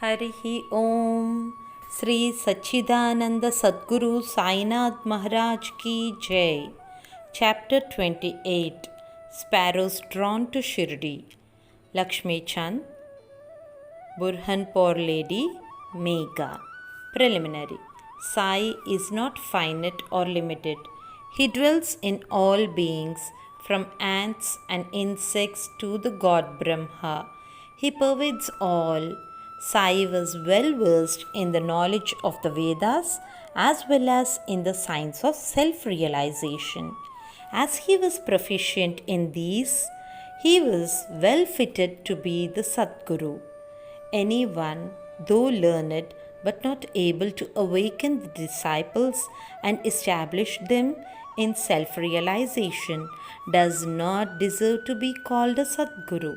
हरिः ॐ श्री सच्चिदानंद सद्गुरु साईनाथ महाराज की जय। Chapter 28 Sparrows Drawn to Shirdi. Lakshmi Chand, Burhanpur Lady, Megha. Preliminary. Sai is not finite or limited. He dwells in all beings, from ants and insects to the god Brahma. He pervades all. Sai was well versed in the knowledge of the Vedas as well as in the science of self realization. As he was proficient in these, he was well fitted to be the Sadguru. Anyone, though learned but not able to awaken the disciples and establish them in self realization, does not deserve to be called a Sadguru.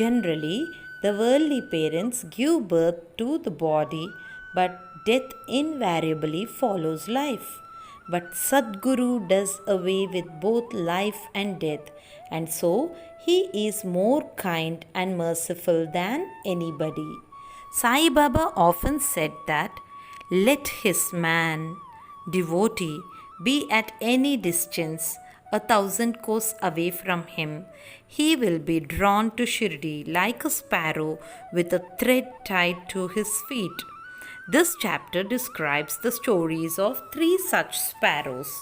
Generally, the worldly parents give birth to the body, but death invariably follows life. But Sadguru does away with both life and death, and so he is more kind and merciful than anybody. Sai Baba often said that, let his man, devotee, be at any distance, 1,000 kos away from him, he will be drawn to Shirdi like a sparrow with a thread tied to his feet. This chapter describes the stories of three such sparrows.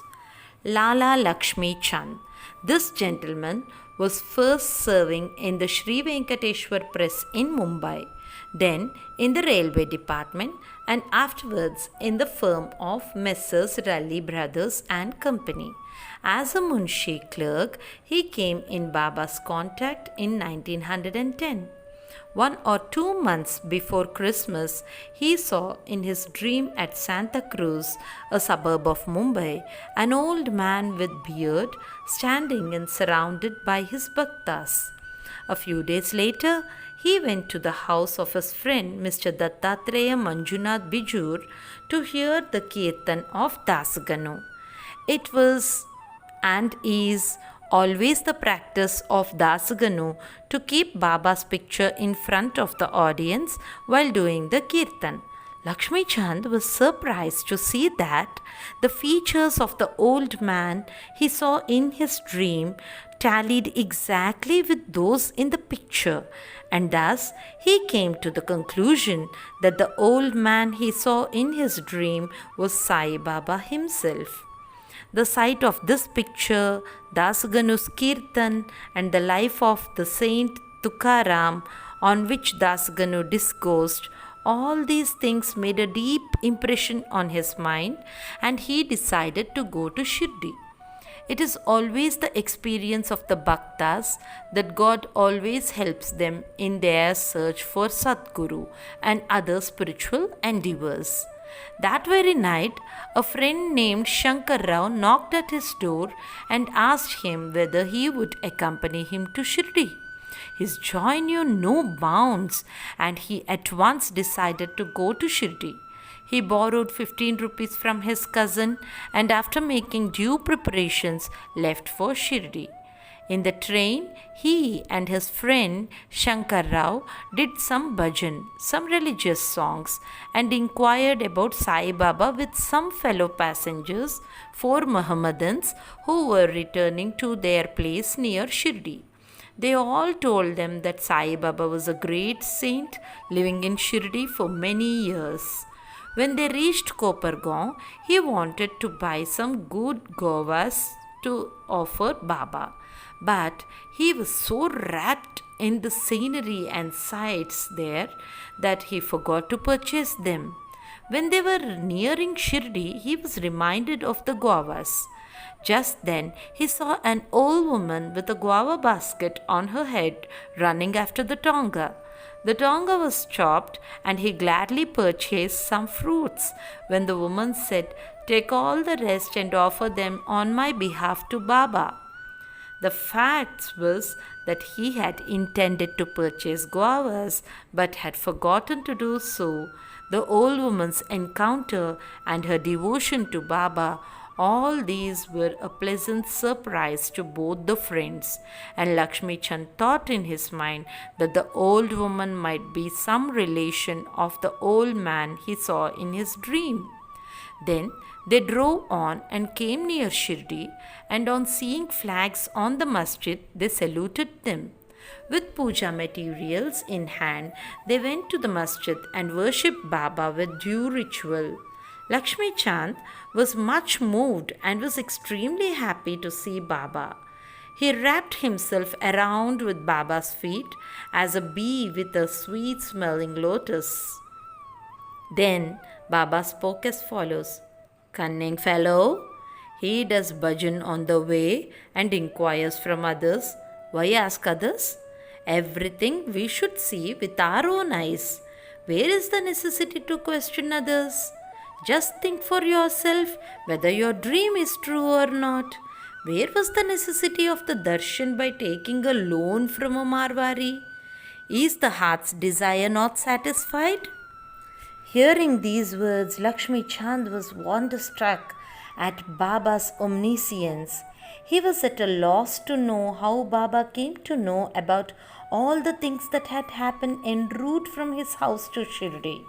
Lala Lakshmi Chand. This gentleman was first serving in the Sri Venkateshwar Press in Mumbai, then in the railway department, and afterwards in the firm of Messrs. Raleigh Brothers and Company. As a Munshi clerk, he came in Baba's contact in 1910. 1 or 2 months before Christmas, he saw in his dream at Santa Cruz, a suburb of Mumbai, an old man with beard standing and surrounded by his bhaktas. A few days later, he went to the house of his friend Mr. Dattatreya Manjunath Bijur to hear the kirtan of Dasganu. It was and is always the practice of Dasganu to keep Baba's picture in front of the audience while doing the kirtan. Lakshmi Chand was surprised to see that the features of the old man he saw in his dream tallied exactly with those in the picture, and thus he came to the conclusion that the old man he saw in his dream was Sai Baba himself. The sight of this picture, Dasganu's Kirtan, and the life of the Saint Tukaram, on which Dasganu discoursed, all these things made a deep impression on his mind, and he decided to go to Shirdi. It is always the experience of the Bhaktas that God always helps them in their search for Sadguru and other spiritual endeavors. That very night, a friend named Shankar Rao knocked at his door and asked him whether he would accompany him to Shirdi. His joy knew no bounds, and he at once decided to go to Shirdi. He borrowed 15 rupees from his cousin and after making due preparations left for Shirdi. In the train, he and his friend Shankar Rao did some bhajan, some religious songs, and inquired about Sai Baba with some fellow passengers, 4 Mohammedans who were returning to their place near Shirdi. They all told them that Sai Baba was a great saint living in Shirdi for many years. When they reached Kopargaon, he wanted to buy some good govas to offer Baba. But he was so wrapped in the scenery and sights there that he forgot to purchase them. When they were nearing Shirdi, he was reminded of the guavas. Just then, he saw an old woman with a guava basket on her head running after the tonga. The tonga was chopped, and he gladly purchased some fruits. When the woman said, "Take all the rest and offer them on my behalf to Baba." The fact was that he had intended to purchase guavas but had forgotten to do so. The old woman's encounter and her devotion to Baba All these were a pleasant surprise to both the friends, and Lakshmi Chand thought in his mind that the old woman might be some relation of the old man he saw in his dream. Then they drove on and came near Shirdi, and on seeing flags on the masjid, they saluted them. With puja materials in hand, they went to the masjid and worshipped Baba with due ritual. Lakshmi Chand was much moved and was extremely happy to see Baba. He wrapped himself around with Baba's feet as a bee with a sweet smelling lotus. Then Baba spoke as follows: Cunning fellow, he does bhajan on the way and inquires from others. Why ask others? Everything we should see with our own eyes. Where is the necessity to question others? Just think for yourself whether your dream is true or not. Where was the necessity of the darshan by taking a loan from a Marwari? Is the heart's desire not satisfied? Hearing these words, Lakshmi Chand was wonderstruck at Baba's omniscience. He was at a loss to know how Baba came to know about all the things that had happened en route from his house to Shirdi.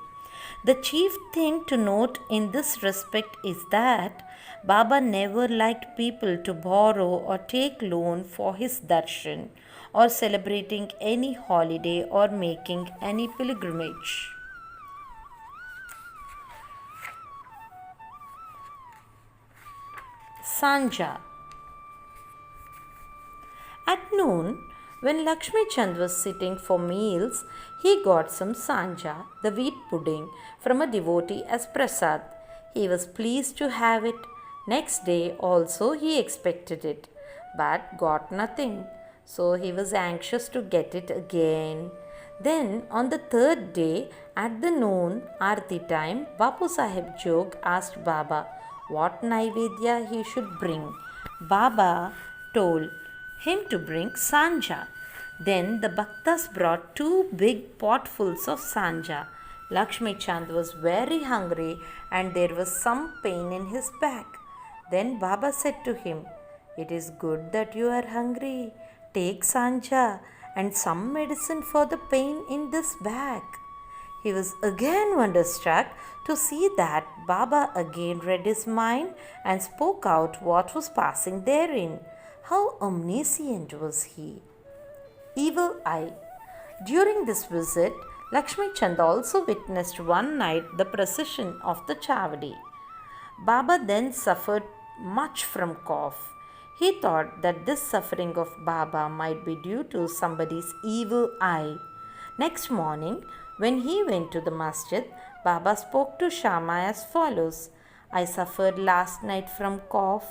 The chief thing to note in this respect is that Baba never liked people to borrow or take loan for his darshan or celebrating any holiday or making any pilgrimage. Sanja. At noon, when Lakshmi Chand was sitting for meals, he got some sanja, the wheat pudding, from a devotee as prasad. He was pleased to have it. Next day also he expected it, but got nothing. So he was anxious to get it again. Then on the third day, at the noon Aarti time, Bapu Sahib Jog asked Baba what Naivedya he should bring. Baba told him to bring sanja. Then the Bhaktas brought two big potfuls of sanja. Lakshmi Chand was very hungry and there was some pain in his back. Then Baba said to him, "It is good that you are hungry. Take sanja and some medicine for the pain in this back." He was again wonderstruck to see that Baba again read his mind and spoke out what was passing therein. How omniscient was he! Evil eye. During this visit, Lakshmi Chand also witnessed one night the procession of the Chavadi. Baba then suffered much from cough. He thought that this suffering of Baba might be due to somebody's evil eye. Next morning, when he went to the masjid, Baba spoke to Shama as follows: "I suffered last night from cough.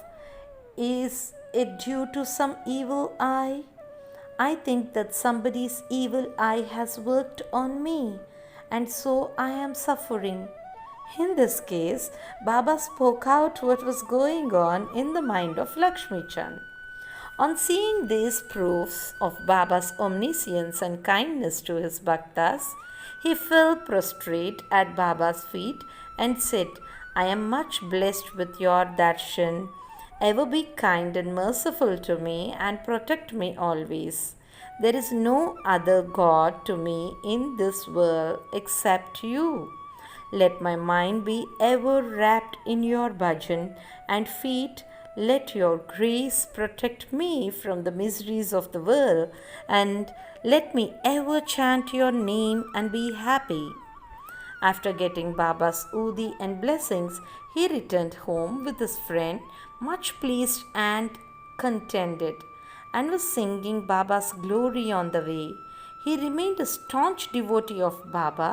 Is it due to some evil eye? I think that somebody's evil eye has worked on me, and so I am suffering." In this case, Baba spoke out what was going on in the mind of Lakshmi Chand. On seeing these proofs of Baba's omniscience and kindness to his bhaktas, he fell prostrate at Baba's feet and said, "I am much blessed with your darshan. Ever be kind and merciful to me and protect me always. There is no other God to me in this world except you. Let my mind be ever wrapped in your bhajan, and feet, let your grace protect me from the miseries of the world, and let me ever chant your name and be happy." After getting Baba's udi and blessings, he returned home with his friend, much pleased and contented, and was singing Baba's glory on the way. He remained a staunch devotee of Baba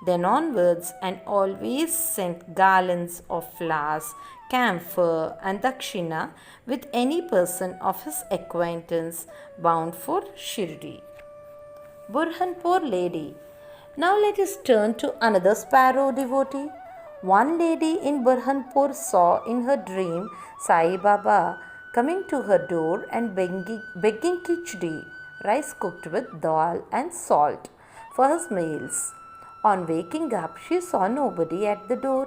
then onwards, and always sent garlands of flowers, camphor, and dakshina with any person of his acquaintance bound for Shirdi. Burhanpur lady. Now let us turn to another sparrow devotee. One lady in Burhanpur saw in her dream Sai Baba coming to her door and begging khichdi, rice cooked with dal and salt, for his meals. On waking up, she saw nobody at the door.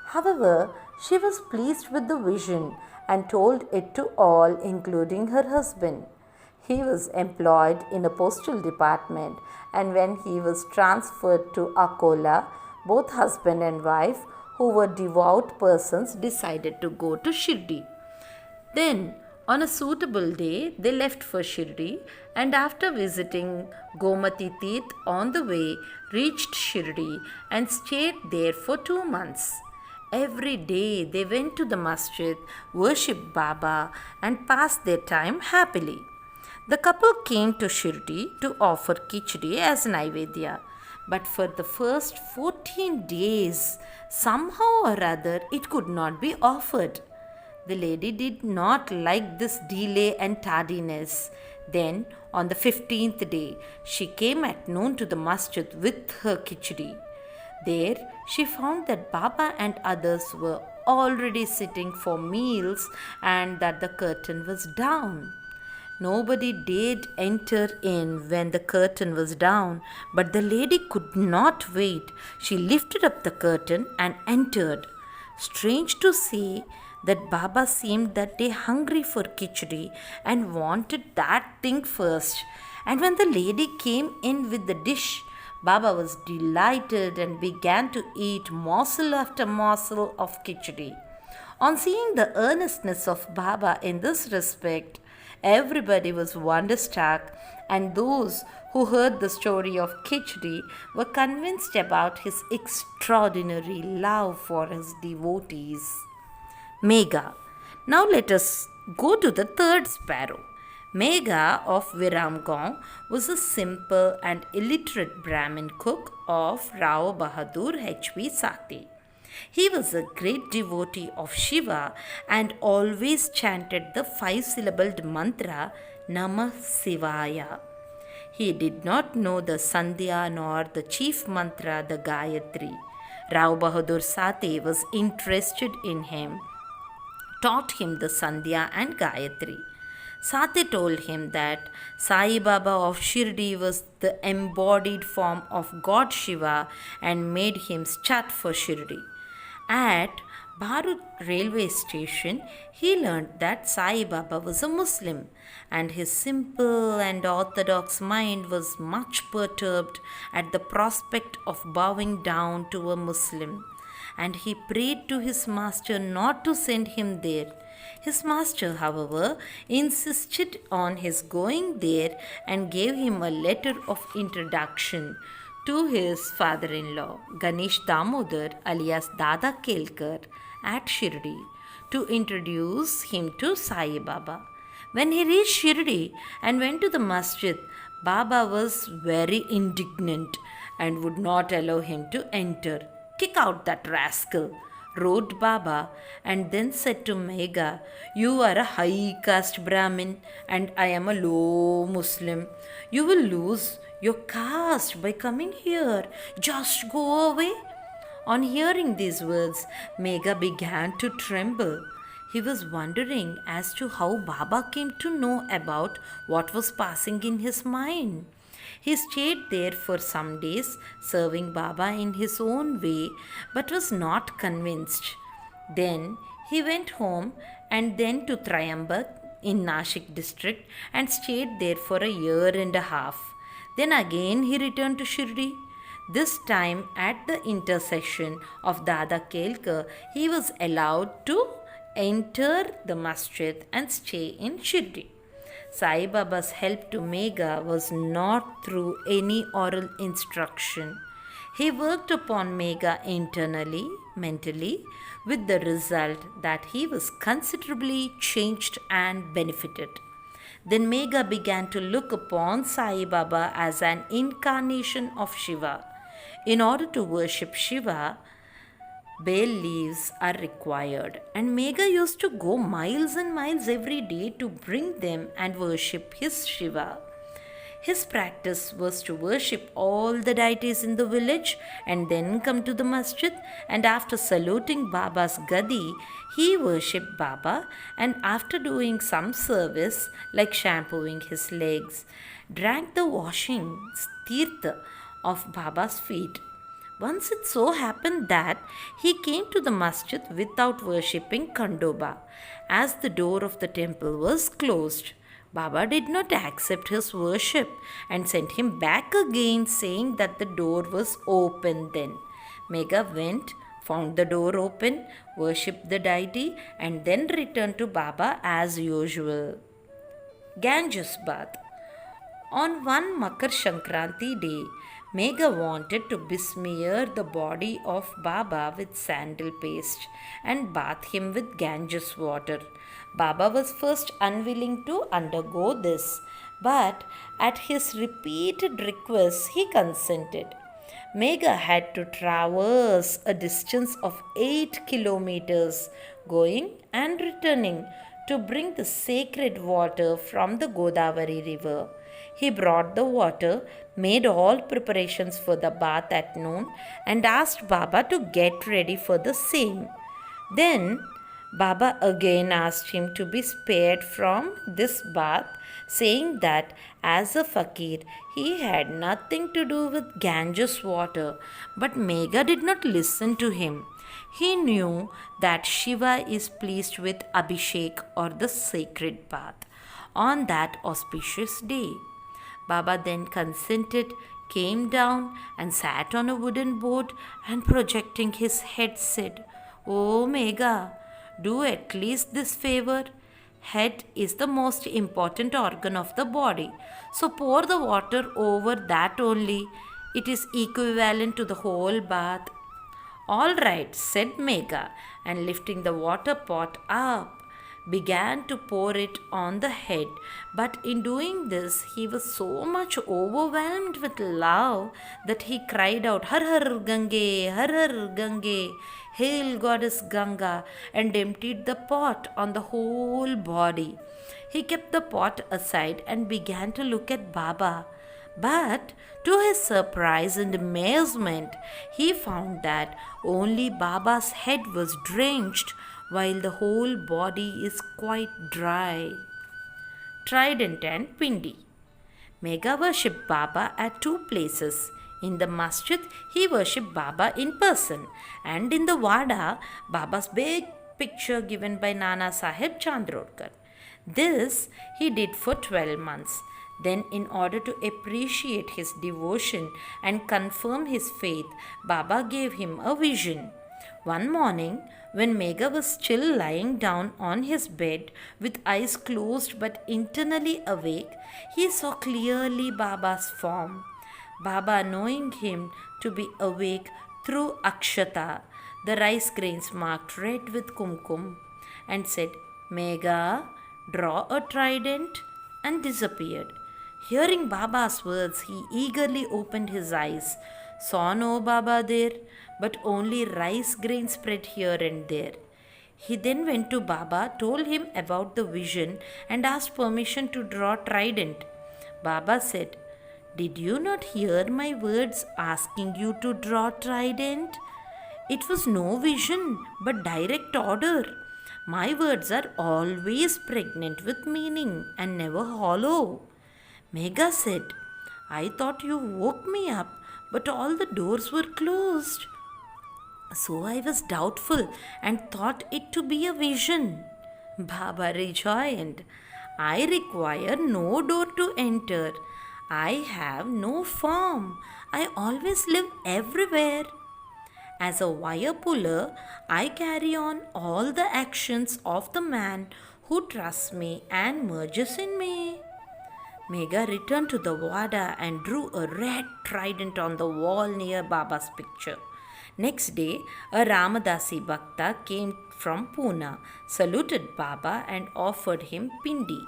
However, she was pleased with the vision and told it to all, including her husband. He was employed in a postal department, and when he was transferred to Akola, both husband and wife, who were devout persons, decided to go to Shirdi. Then, on a suitable day, they left for Shirdi, and after visiting Gomati Teeth on the way, reached Shirdi and stayed there for 2 months. Every day they went to the masjid, worshipped Baba, and passed their time happily. The couple came to Shirdi to offer khichdi as Naivedya, but for the first 14 days, somehow or other, it could not be offered. The lady did not like this delay and tardiness. Then, on the 15th day, she came at noon to the masjid with her khichdi. There, she found that Baba and others were already sitting for meals and that the curtain was down. Nobody dared enter in when the curtain was down, but the lady could not wait. She lifted up the curtain and entered. Strange to say that Baba seemed that day hungry for khichdi and wanted that thing first. And when the lady came in with the dish, Baba was delighted and began to eat morsel after morsel of khichdi. On seeing the earnestness of Baba in this respect, everybody was wonderstruck, and those who heard the story of Khichdi were convinced about his extraordinary love for his devotees. Megha. Now let us go to the third sparrow. Megha of Viramgaon was a simple and illiterate Brahmin cook of Rao Bahadur H.V. Sati. He was a great devotee of Shiva and always chanted the 5-syllabled mantra Namah Shivaya. He did not know the Sandhya nor the chief mantra, the Gayatri. Rao Bahadur Sati was interested in him, taught him the Sandhya and Gayatri. Sati told him that Sai Baba of Shirdi was the embodied form of God Shiva and made him start for Shirdi. At Bharut railway station, he learned that Sai Baba was a Muslim, and his simple and orthodox mind was much perturbed at the prospect of bowing down to a Muslim, and he prayed to his master not to send him there. His master, however, insisted on his going there and gave him a letter of introduction to his father-in-law, Ganesh Damodar alias Dada Kelkar, at Shirdi, to introduce him to Sai Baba. When he reached Shirdi and went to the masjid, Baba was very indignant and would not allow him to enter. "Kick out that rascal," wrote Baba, and then said to Megha, "You are a high caste Brahmin and I am a low Muslim. You will lose your caste by coming here. Just go away." On hearing these words, Megha began to tremble. He was wondering as to how Baba came to know about what was passing in his mind. He stayed there for some days, serving Baba in his own way, but was not convinced. Then he went home and then to Trayambak in Nashik district and stayed there for a year and a half. Then again he returned to Shirdi. This time at the intercession of Dada Kelkar, he was allowed to enter the masjid and stay in Shirdi. Sai Baba's help to Megha was not through any oral instruction. He worked upon Megha internally, mentally, with the result that he was considerably changed and benefited. Then Megha began to look upon Sai Baba as an incarnation of Shiva. In order to worship Shiva, bay leaves are required, and Megha used to go miles and miles every day to bring them and worship his Shiva. His practice was to worship all the deities in the village and then come to the masjid, and after saluting Baba's gadi, he worshipped Baba, and after doing some service like shampooing his legs, drank the washing tirtha of Baba's feet. Once it so happened that he came to the masjid without worshipping Khandoba, as the door of the temple was closed. Baba did not accept his worship and sent him back again, saying that the door was open then. Megha went, found the door open, worshipped the deity, and then returned to Baba as usual. Ganges bath. On one Makar Shankranti day, Megha wanted to besmear the body of Baba with sandal paste and bath him with Ganges water. Baba was first unwilling to undergo this, but at his repeated requests he consented. Megha had to traverse a distance of 8 kilometers, going and returning, to bring the sacred water from the Godavari river. He brought the water, made all preparations for the bath at noon, and asked Baba to get ready for the same. Then Baba again asked him to be spared from this bath, saying that as a fakir he had nothing to do with Ganges water. But Megha did not listen to him. He knew that Shiva is pleased with Abhishek, or the sacred bath, on that auspicious day. Baba then consented, came down and sat on a wooden board, and projecting his head said, "Oh Megha, do at least this favor. Head is the most important organ of the body, so pour the water over that only. It is equivalent to the whole bath." "All right," said Megha, and lifting the water pot up, began to pour it on the head. But in doing this, he was so much overwhelmed with love that he cried out, "Har Har Gange, Har Har Gange, hail goddess Ganga," and emptied the pot on the whole body. He kept the pot aside and began to look at Baba. But to his surprise and amazement, he found that only Baba's head was drenched, while the whole body is quite dry. Trident and Pindi. Megha worshipped Baba at two places. In the masjid, he worshipped Baba in person, and in the Wada, Baba's big picture given by Nana Sahib Chandrodkar. This he did for 12 months. Then, in order to appreciate his devotion and confirm his faith, Baba gave him a vision. One morning, when Megha was still lying down on his bed with eyes closed but internally awake, he saw clearly Baba's form. Baba, knowing him to be awake through akshata, the rice grains marked red with kumkum, and said, "Megha, draw a trident," and disappeared. Hearing Baba's words, he eagerly opened his eyes, saw no Baba there, but only rice grains spread here and there. He then went to Baba, told him about the vision, and asked permission to draw trident. Baba said, "Did you not hear my words asking you to draw trident? It was no vision, but direct order. My words are always pregnant with meaning and never hollow." Megha said, "I thought you woke me up, but all the doors were closed. So I was doubtful and thought it to be a vision." Baba rejoined, "I require no door to enter. I have no form. I always live everywhere. As a wire puller, I carry on all the actions of the man who trusts me and merges in me." Megha returned to the Wada and drew a red trident on the wall near Baba's picture. Next day, a Ramadasi Bhakta came from Pune, saluted Baba, and offered him Pindi,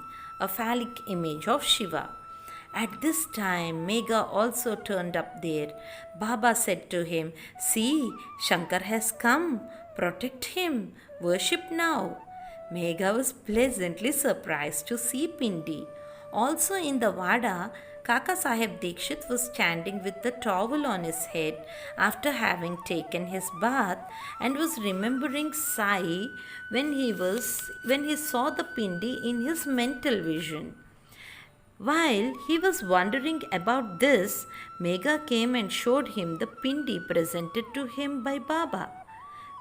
a phallic image of Shiva. At this time, Megha also turned up there. Baba said to him, "See, Shankar has come. Protect him. Worship now." Megha was pleasantly surprised to see Pindi. Also in the Wada, Kaka Sahib Dikshit was standing with the towel on his head after having taken his bath, and was remembering Sai when he saw the Pindi in his mental vision. While he was wondering about this, Megha came and showed him the pindi presented to him by Baba.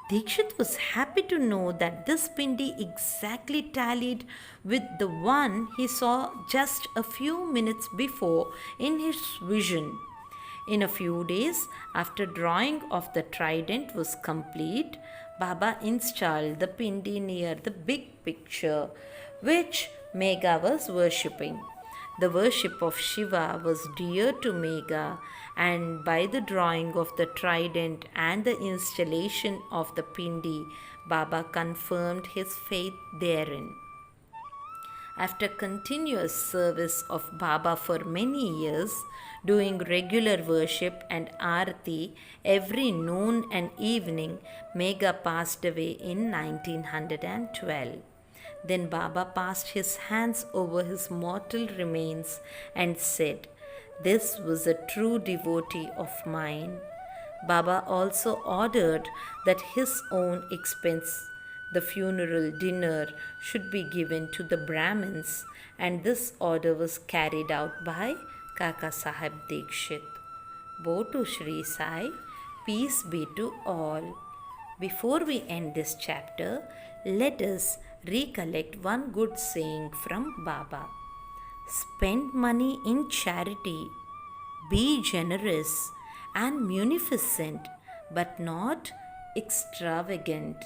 Dikshit was happy to know that this pindi exactly tallied with the one he saw just a few minutes before in his vision. In a few days, after drawing of the trident was complete, Baba installed the pindi near the big picture which Megha was worshipping. The worship of Shiva was dear to Megha, and by the drawing of the trident and the installation of the pindi, Baba confirmed his faith therein. After continuous service of Baba for many years, doing regular worship and arati every noon and evening, Megha passed away in 1912. Then Baba passed his hands over his mortal remains and said, "This was a true devotee of mine." Baba also ordered that his own expense the funeral dinner should be given to the Brahmins, and this order was carried out by Kaka Sahib Dikshit. Woe to Sri Sai, peace be to all. Before we end this chapter, let us recollect one good saying from Baba. Spend money in charity, be generous and munificent, but not extravagant.